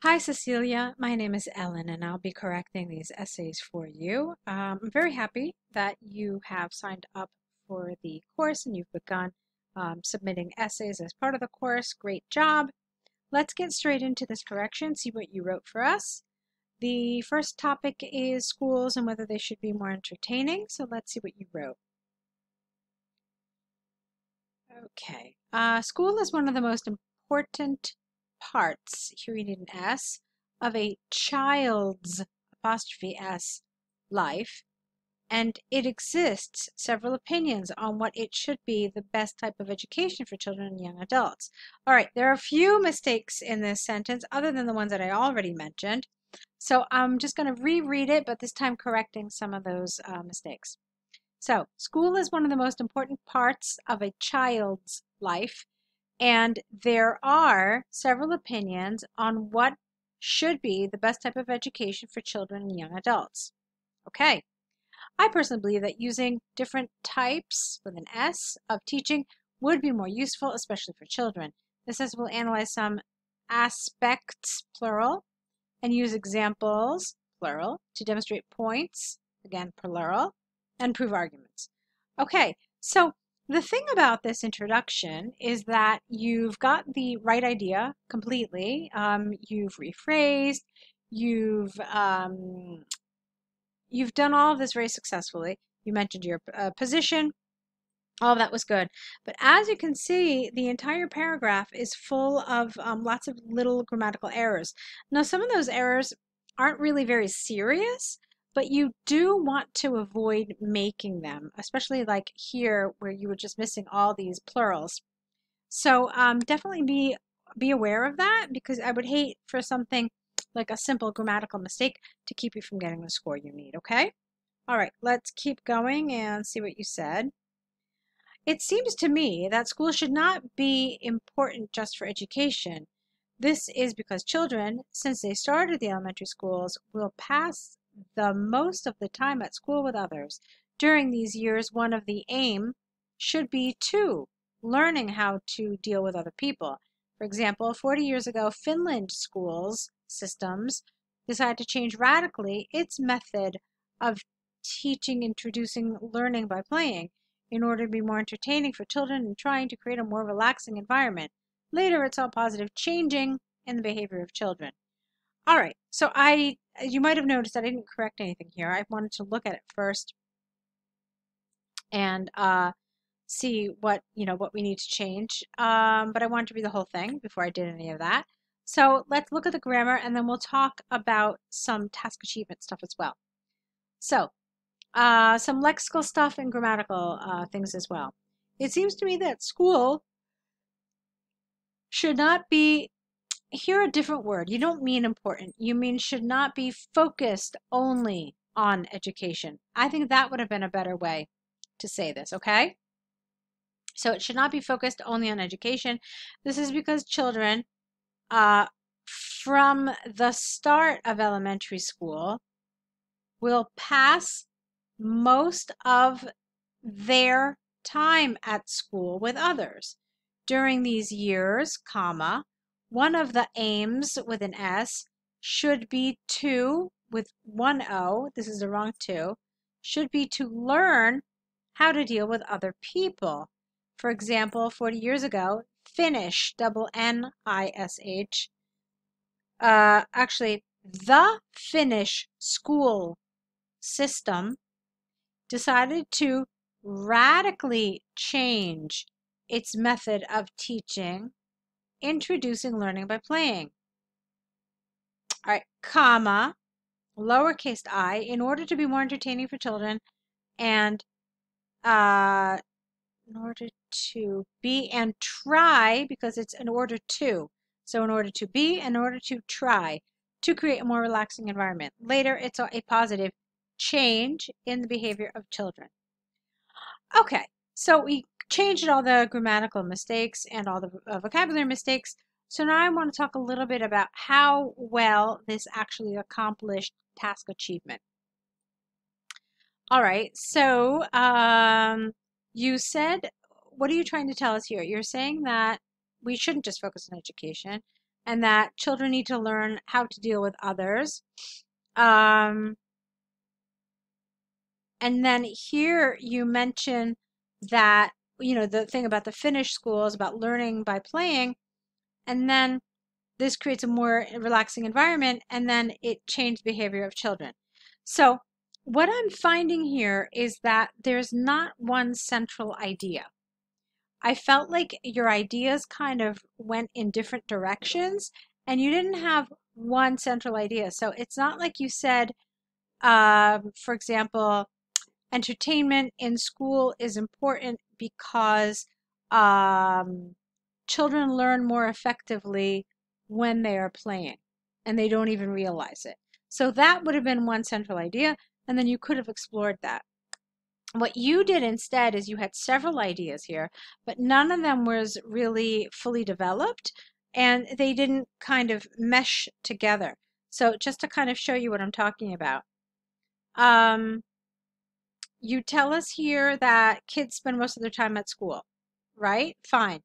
Hi, Cecilia. My name is Ellen, and I'll be correcting these essays for you. I'm very happy that you have signed up for the course and you've begun submitting essays as part of the course. Great job. Let's get straight into this correction, see what you wrote for us. The first topic is schools and whether they should be more entertaining, so let's see what you wrote. Okay. School is one of the most important parts, here we need an S, of a child's, apostrophe S, life, and it exists several opinions on what it should be the best type of education for children and young adults. All right, there are a few mistakes in this sentence other than the ones that I already mentioned. So I'm just going to reread it, but this time correcting some of those mistakes. So, school is one of the most important parts of a child's life, and there are several opinions on what should be the best type of education for children and young adults. Okay, I personally believe that using different types with an S of teaching would be more useful, especially for children. This is we'll analyze some aspects, plural, and use examples, plural, to demonstrate points, again, plural, and prove arguments. Okay, so the thing about this introduction is that you've got the right idea completely. You've rephrased, you've done all of this very successfully. You mentioned your position. All of that was good. But as you can see, the entire paragraph is full of lots of little grammatical errors. Now, some of those errors aren't really very serious, but you do want to avoid making them, especially like here where you were just missing all these plurals. So definitely be aware of that, because I would hate for something like a simple grammatical mistake to keep you from getting the score you need, okay? All right, let's keep going and see what you said. It seems to me that school should not be important just for education. This is because children, since they started the elementary schools, will pass the most of the time at school with others. During these years, one of the aim should be to learning how to deal with other people. For example, 40 years ago, Finland schools systems decided to change radically its method of teaching, introducing learning by playing in order to be more entertaining for children and trying to create a more relaxing environment. Later, it's all positive changing in the behavior of children. All right, so you might have noticed that I didn't correct anything here. I wanted to look at it first and see what we need to change. But I wanted to read the whole thing before I did any of that. So let's look at the grammar, and then we'll talk about some task achievement stuff as well. So some lexical stuff and grammatical things as well. It seems to me that school should not be, here a different word. You don't mean important. You mean should not be focused only on education. I think that would have been a better way to say this, okay? So it should not be focused only on education. This is because children, from the start of elementary school, will pass most of their time at school with others. During these years, comma, one of the aims with an S should be to, with one O, this is the wrong two, should be to learn how to deal with other people. For example, 40 years ago, Finnish, double N-I-S-H, actually, the Finnish school system decided to radically change its method of teaching, introducing learning by playing. All right, comma, lowercase I, in order to be more entertaining for children, and in order to be, and try, because it's in order to. So in order to be, in order to try to create a more relaxing environment. Later, it's a positive change in the behavior of children. Okay, so we changed all the grammatical mistakes and all the vocabulary mistakes. So now I want to talk a little bit about how well this actually accomplished task achievement. All right, so you said, what are you trying to tell us here? You're saying that we shouldn't just focus on education. and that children need to learn how to deal with others. And then here you mention that, the thing about the Finnish schools, about learning by playing, and then this creates a more relaxing environment, and then it changed behavior of children. So what I'm finding here is that there's not one central idea. I felt like your ideas kind of went in different directions, and you didn't have one central idea. So it's not like you said, for example, entertainment in school is important because children learn more effectively when they are playing and they don't even realize it. So that would have been one central idea, and then you could have explored that. What you did instead is you had several ideas here, but none of them was really fully developed, and they didn't kind of mesh together. So just to kind of show you what I'm talking about. You tell us here that kids spend most of their time at school, right? Fine.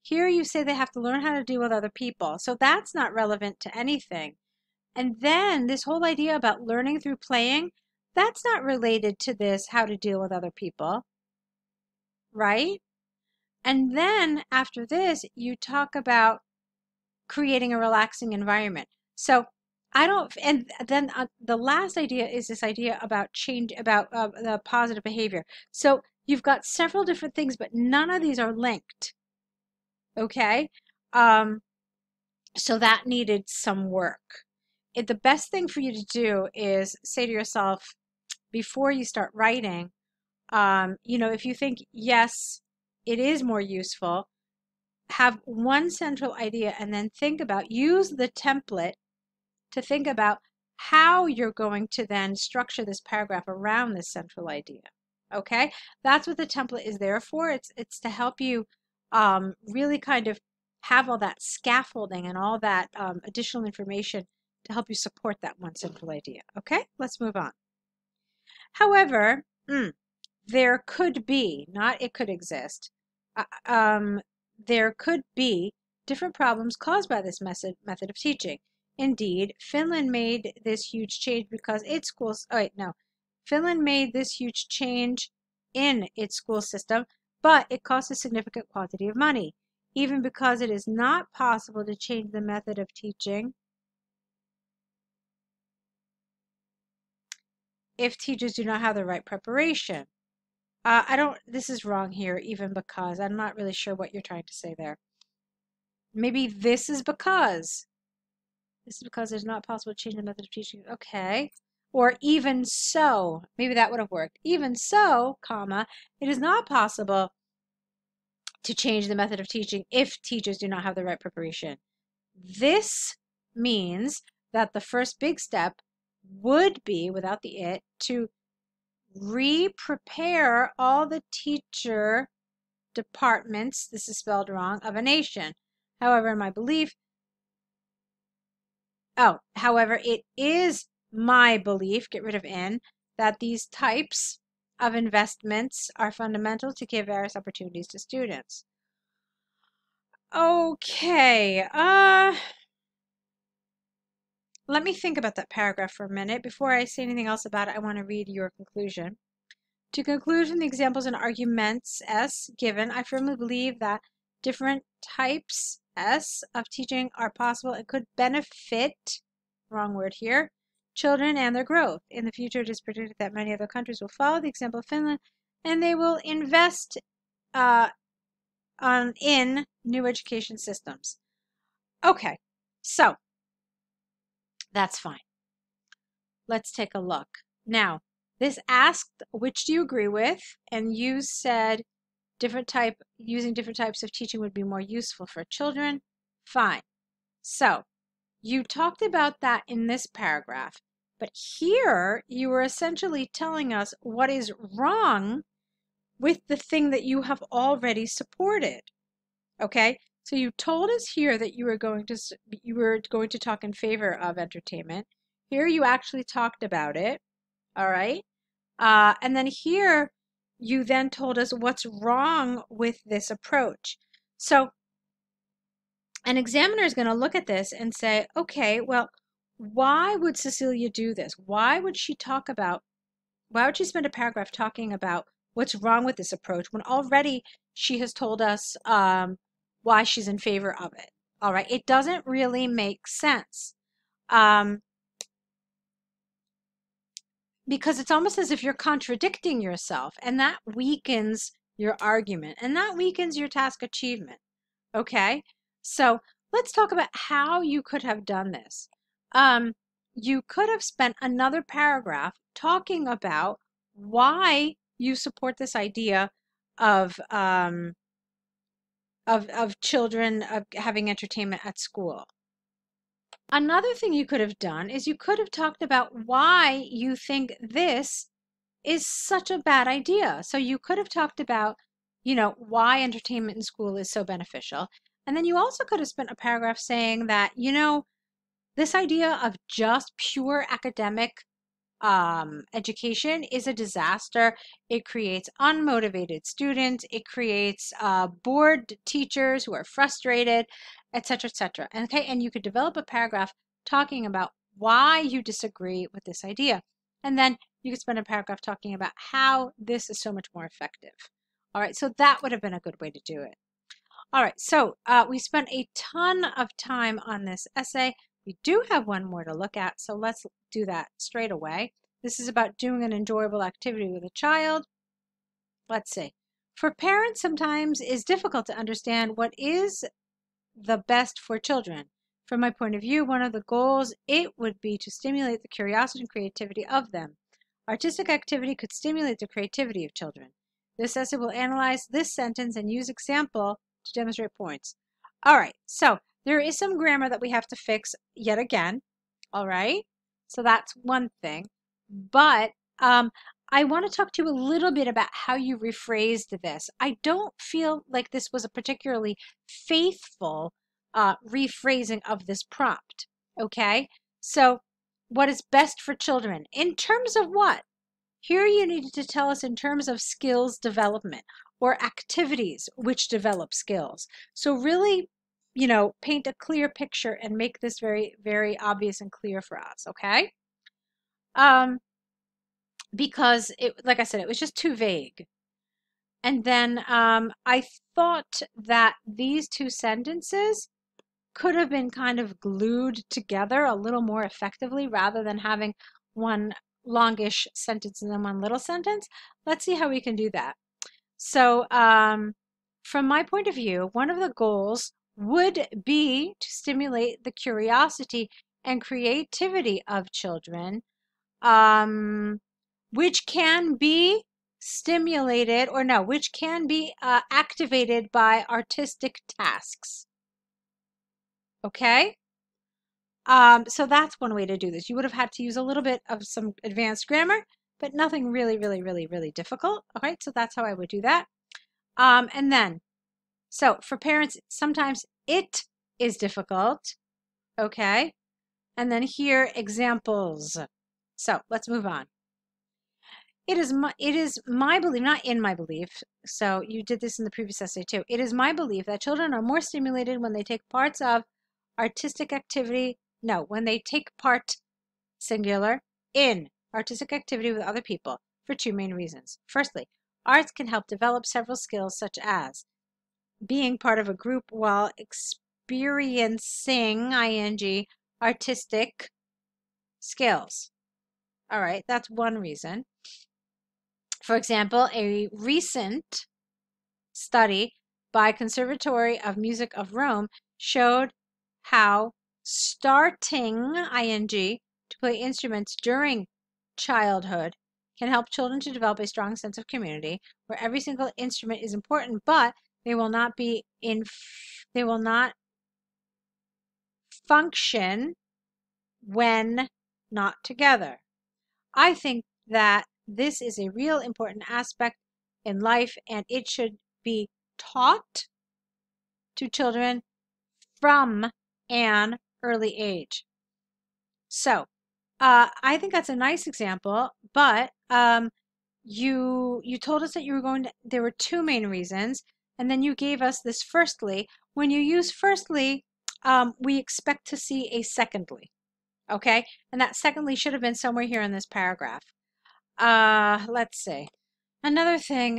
Here you say they have to learn how to deal with other people. So that's not relevant to anything. And then this whole idea about learning through playing, that's not related to this, how to deal with other people, right? And then after this, you talk about creating a relaxing environment. So I don't, and then the last idea is this idea about change, about the positive behavior. So you've got several different things, but none of these are linked. Okay. So that needed some work. The best thing for you to do is say to yourself before you start writing, if you think, yes, it is more useful, have one central idea and then use the template to think about how you're going to then structure this paragraph around this central idea. Okay, that's what the template is there for. It's to help you really kind of have all that scaffolding and all that additional information to help you support that one central idea. Okay, let's move on. However, there could be, not it could exist, there could be different problems caused by this method of teaching. Indeed, Finland made this huge change because its schools, Finland made this huge change in its school system, but it costs a significant quantity of money. Even because it is not possible to change the method of teaching if teachers do not have the right preparation. This is wrong here, even because. I'm not really sure what you're trying to say there. Maybe this is because. This is because it's not possible to change the method of teaching. Okay. Or even so. Maybe that would have worked. Even so, comma, it is not possible to change the method of teaching if teachers do not have the right preparation. This means that the first big step would be, without the it, to re-prepare all the teacher departments, this is spelled wrong, of a nation. However, in my belief, however, it is my belief, get rid of in, that these types of investments are fundamental to give various opportunities to students. Okay, let me think about that paragraph for a minute. Before I say anything else about it, I want to read your conclusion. To conclude from the examples and arguments S given, I firmly believe that different types S of teaching are possible and could benefit, wrong word here, children and their growth. In the future, it is predicted that many other countries will follow the example of Finland, and they will invest in new education systems. Okay, so that's fine. Let's take a look. Now, this asked, which do you agree with? And you said using different types of teaching would be more useful for children. Fine. So you talked about that in this paragraph, but here you were essentially telling us what is wrong with the thing that you have already supported. Okay? So you told us here that you were going to talk in favor of entertainment. Here you actually talked about it. All right. And then here, you then told us what's wrong with this approach. So An examiner is going to look at this and say, okay, well, why would Cecilia do this? Why would she spend a paragraph talking about what's wrong with this approach when already she has told us why she's in favor of it? All right, it doesn't really make sense. Because it's almost as if you're contradicting yourself, and that weakens your argument, and that weakens your task achievement. Okay, so let's talk about how you could have done this. You could have spent another paragraph talking about why you support this idea of children of having entertainment at school. Another thing you could have done is you could have talked about why you think this is such a bad idea. So you could have talked about, why entertainment in school is so beneficial. And then you also could have spent a paragraph saying that, this idea of just pure academic education is a disaster. It creates unmotivated students. It creates bored teachers who are frustrated, etc., etc. Okay, and you could develop a paragraph talking about why you disagree with this idea, and then you could spend a paragraph talking about how this is so much more effective. All right, so that would have been a good way to do it. All right, so we spent a ton of time on this essay. We do have one more to look at, so let's do that straight away. This is about doing an enjoyable activity with a child. Let's see. For parents, sometimes it's difficult to understand what is the best for children. From my point of view, one of the goals, it would be to stimulate the curiosity and creativity of them. Artistic activity could stimulate the creativity of children. This essay will analyze this sentence and use example to demonstrate points. All right, so there is some grammar that we have to fix yet again. All right, so that's one thing. But I want to talk to you a little bit about how you rephrased this. I don't feel like this was a particularly faithful rephrasing of this prompt. Okay, so what is best for children in terms of what? Here you needed to tell us in terms of skills development or activities which develop skills. So really, paint a clear picture and make this very, very obvious and clear for us, okay? Because like I said, it was just too vague. And then I thought that these two sentences could have been kind of glued together a little more effectively rather than having one longish sentence and then one little sentence. Let's see how we can do that. So from my point of view, one of the goals would be to stimulate the curiosity and creativity of children, which can be stimulated which can be activated by artistic tasks. Okay? So that's one way to do this. You would have had to use a little bit of some advanced grammar, but nothing really, really, really, really difficult. All right, so that's how I would do that. And then, so for parents, sometimes it is difficult. Okay? And then here, examples. So let's move on. It is my belief, not in my belief, so you did this in the previous essay too. It is my belief that children are more stimulated when they take parts of artistic activity, when they take part, singular, in artistic activity with other people for two main reasons. Firstly, arts can help develop several skills such as being part of a group while experiencing, artistic skills. All right, that's one reason. For example, a recent study by Conservatory of Music of Rome showed how starting, to play instruments during childhood can help children to develop a strong sense of community, where every single instrument is important, but they will not function when not together. I think that this is a real important aspect in life, and it should be taught to children from an early age. So I think that's a nice example, but you told us that there were two main reasons, and then you gave us this firstly. When you use firstly, we expect to see a secondly. Okay, and that secondly should have been somewhere here in this paragraph. Let's see. Another thing,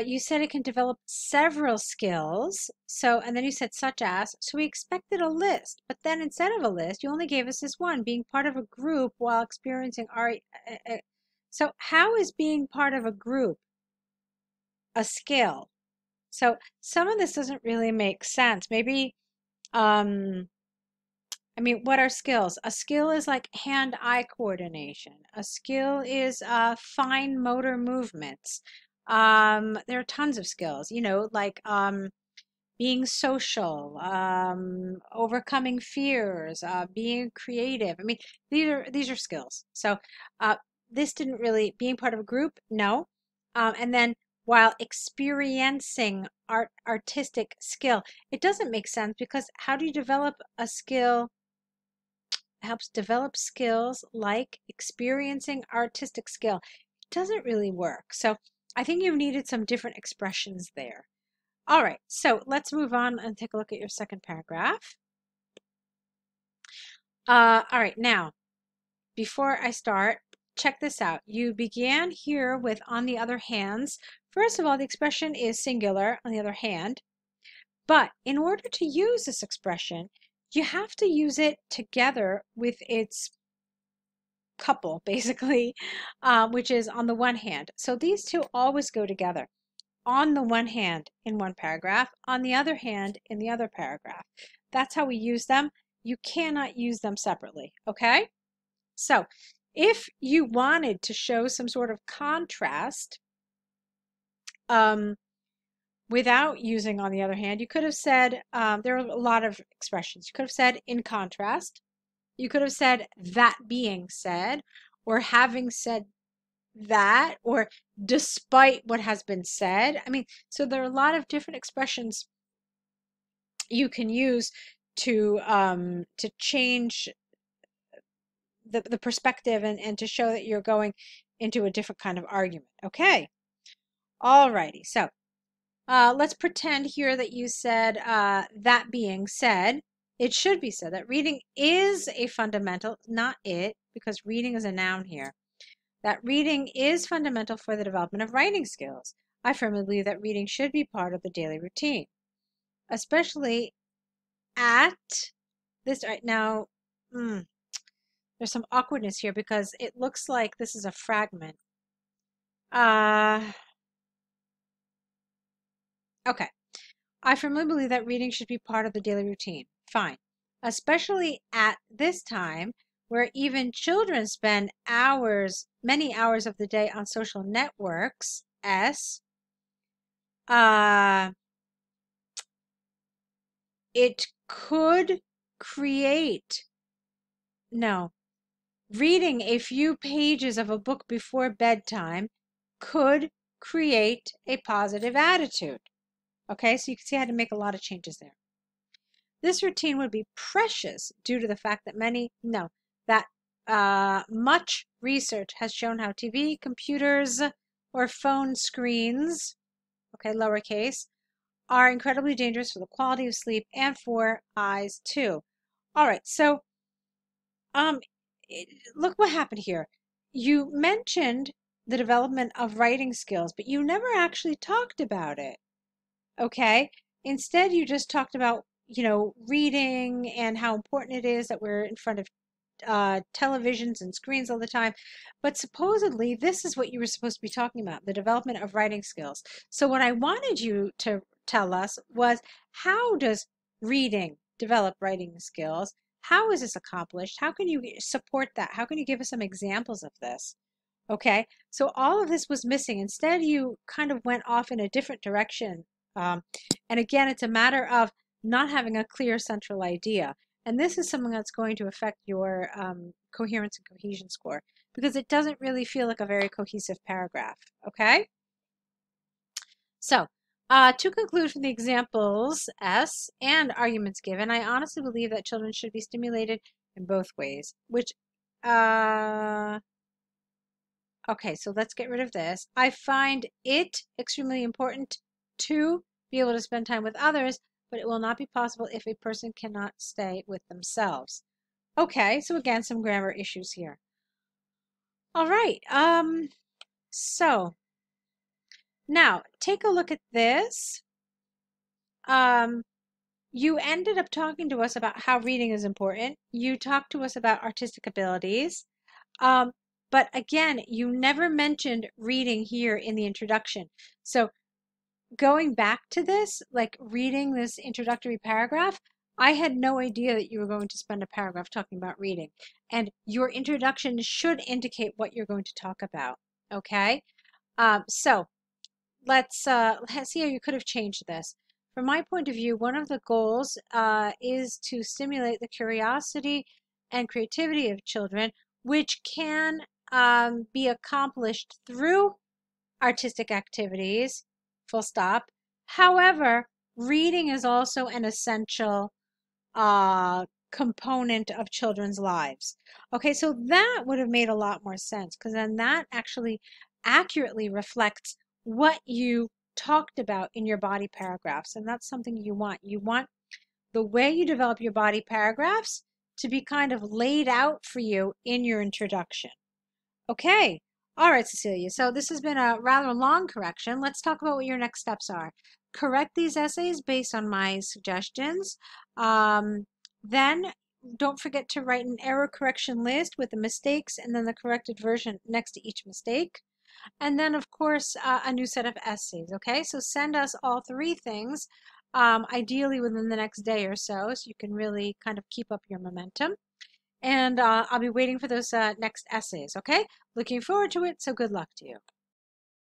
you said it can develop several skills. So, and then you said such as, so we expected a list, but then instead of a list, you only gave us this one, being part of a group while experiencing our, so how is being part of a group a skill? So some of this doesn't really make sense. Maybe, I mean, what are skills? A skill is like hand-eye coordination. A skill is fine motor movements. There are tons of skills, you know, like being social, overcoming fears, being creative. I mean, these are skills. So this didn't really being part of a group, no. And then while experiencing artistic skill, it doesn't make sense because how do you develop a skill? Helps develop skills like experiencing artistic skill. It doesn't really work. So I think you've needed some different expressions there. All right, so let's move on and take a look at your second paragraph. All right, now, before I start, check this out. You began here with on the other hands. First of all, the expression is singular, on the other hand. But in order to use this expression, you have to use it together with its couple, basically, which is on the one hand. So these two always go together. On the one hand in one paragraph, on the other hand in the other paragraph. That's how we use them. You cannot use them separately, okay? So if you wanted to show some sort of contrast without using on the other hand, you could have said, there are a lot of expressions. You could have said in contrast. You could have said that being said, or having said that, or despite what has been said. I mean, so there are a lot of different expressions you can use to change the perspective and to show that you're going into a different kind of argument. Okay. Alrighty. So let's pretend here that you said that being said. It should be said that reading is a fundamental, not it, because reading is a noun here. That reading is fundamental for the development of writing skills. I firmly believe that reading should be part of the daily routine, especially at this right now. There's some awkwardness here because it looks like this is a fragment. Okay. I firmly believe that reading should be part of the daily routine. Fine. Especially at this time where even children spend hours, many hours of the day on social networks. It could create, no, reading a few pages of a book before bedtime could create a positive attitude. Okay, so you can see I had to make a lot of changes there. This routine would be precious due to the fact that much research has shown how TV, computers, or phone screens, okay, lowercase, are incredibly dangerous for the quality of sleep and for eyes too. All right, so look what happened here. You mentioned the development of writing skills, but you never actually talked about it. Okay? Instead, you just talked about, reading and how important it is that we're in front of televisions and screens all the time. But supposedly, this is what you were supposed to be talking about, the development of writing skills. So what I wanted you to tell us was, how does reading develop writing skills? How is this accomplished? How can you support that? How can you give us some examples of this? Okay, so all of this was missing. Instead, you kind of went off in a different direction. And again, it's a matter of not having a clear central idea. And this is something that's going to affect your coherence and cohesion score because it doesn't really feel like a very cohesive paragraph. Okay? So, to conclude from the examples S and arguments given, I honestly believe that children should be stimulated in both ways, which, okay, so let's get rid of this. I find it extremely important to be able to spend time with others, but it will not be possible if a person cannot stay with themselves. Okay, so again, some grammar issues here. All right, so now take a look at this. You ended up talking to us about how reading is important. You talked to us about artistic abilities. But again, you never mentioned reading here in the introduction. So going back to this, like reading this introductory paragraph, I had no idea that you were going to spend a paragraph talking about reading. And your introduction should indicate what you're going to talk about. Okay? So let's see how you could have changed this. From my point of view, one of the goals is to stimulate the curiosity and creativity of children, which can be accomplished through artistic activities, full stop. However, reading is also an essential component of children's lives. Okay, so that would have made a lot more sense because then that actually accurately reflects what you talked about in your body paragraphs. And that's something you want. You want the way you develop your body paragraphs to be kind of laid out for you in your introduction. Okay. All right, Cecilia. So this has been a rather long correction. Let's talk about what your next steps are. Correct these essays based on my suggestions. Then don't forget to write an error correction list with the mistakes and then the corrected version next to each mistake. And then, of course, a new set of essays. Okay, so send us all three things, ideally within the next day or so you can really kind of keep up your momentum. And I'll be waiting for those next essays, okay? Looking forward to it, so good luck to you.